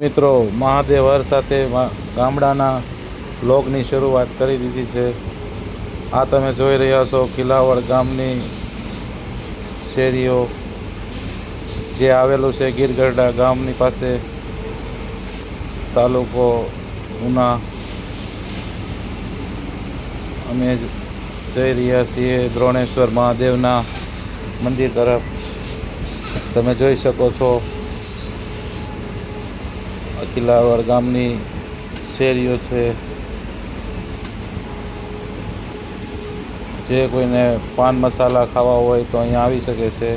મિત્રો, મહાદેવ હર સાથે ગામડાના બ્લોગની શરૂઆત કરી દીધી છે. આ તમે જોઈ રહ્યા છો કિલાવડ ગામની શેરીઓ, જે આવેલું છે ગીરગઢડા ગામની પાસે, તાલુકો ઉના. અમે જઈ રહ્યા છીએ દ્રોણેશ્વર મહાદેવના મંદિર તરફ. તમે જોઈ શકો છો કિલાવડ ગામની શેરીઓ છે. જે કોઈને પાન મસાલા ખાવા હોય તો અહીંયા આવી શકે છે.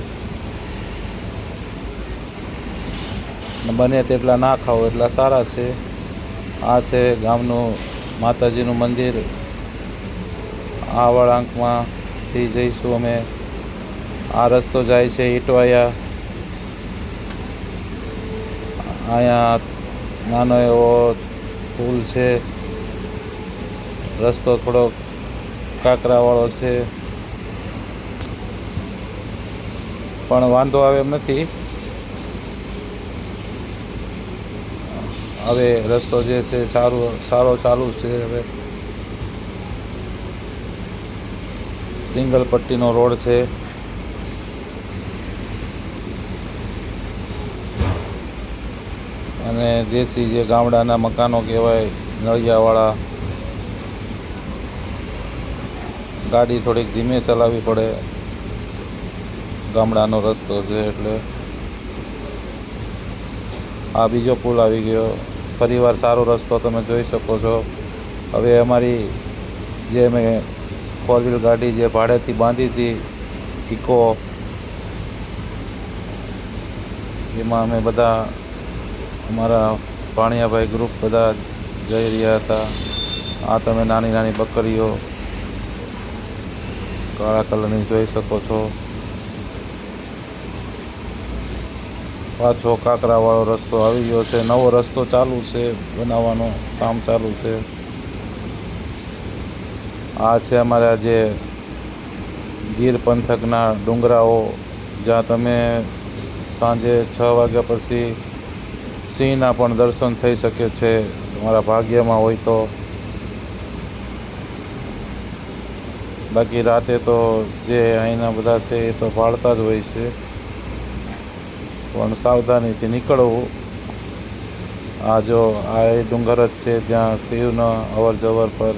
બને તેટલા ના ખાઓ એટલા સારા છે. આ છે ગામનું માતાજીનું મંદિર. આ વળાંકમાંથી જઈશું અમે. આ રસ્તો જાય છે ઈટવાયા. અહીંયા નાનો એવો પુલ છે. રસ્તો થોડો કાંકરાવાળો છે, પણ વાંધો આવે એમ નથી. હવે રસ્તો જે છે સારો ચાલુ છે. હવે સિંગલ પટ્ટીનો રોડ છે. અને દેશી જે ગામડાના મકાનો કહેવાય, નળિયાવાળા. ગાડી થોડીક ધીમે ચલાવવી પડે, ગામડાનો રસ્તો છે એટલે. આ બીજો પુલ આવી ગયો. ફરીવાર સારો રસ્તો તમે જોઈ શકો છો. હવે અમારી જે મેં 4 વ્હીલ ગાડી જે ભાડેથી બાંધી હતી ઇકો, એમાં અમે બધા અમારા ભાણિયાભાઈ ગ્રુપ બધા જઈ રહ્યા હતા. આ તમે નાની નાની બકરીઓ કાળા કલરની જોઈ શકો છો. પાછો કાંકરાવાળો રસ્તો આવી ગયો છે. નવો રસ્તો ચાલુ છે, બનાવવાનું કામ ચાલુ છે. આ છે અમારા જે ગીર પંથકના ડુંગરાઓ, જ્યાં તમે સાંજે 6 વાગ્યા પછી સિંહના પણ દર્શન થઈ શકે છે, તમારા ભાગ્યમાં હોય તો. બાકી રાતે તો જે અહીંના બધા છે એ તો પાળતા જ હોય છે, પણ સાવધાનીથી નીકળવું. આ જો આ એ ડુંગર જ છે જ્યાં શિવનો અવર જવર પર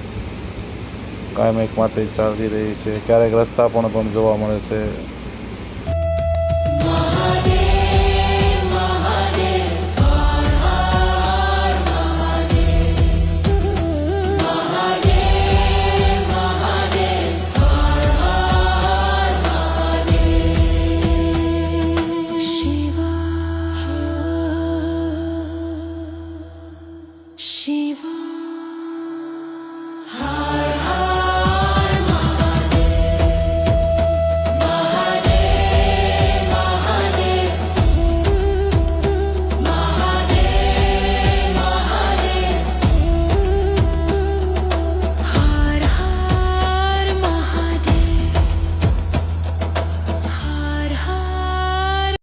કાયમ એક માટે ચાલી રહી છે. ક્યારેક રસ્તા પણ જોવા મળે છે.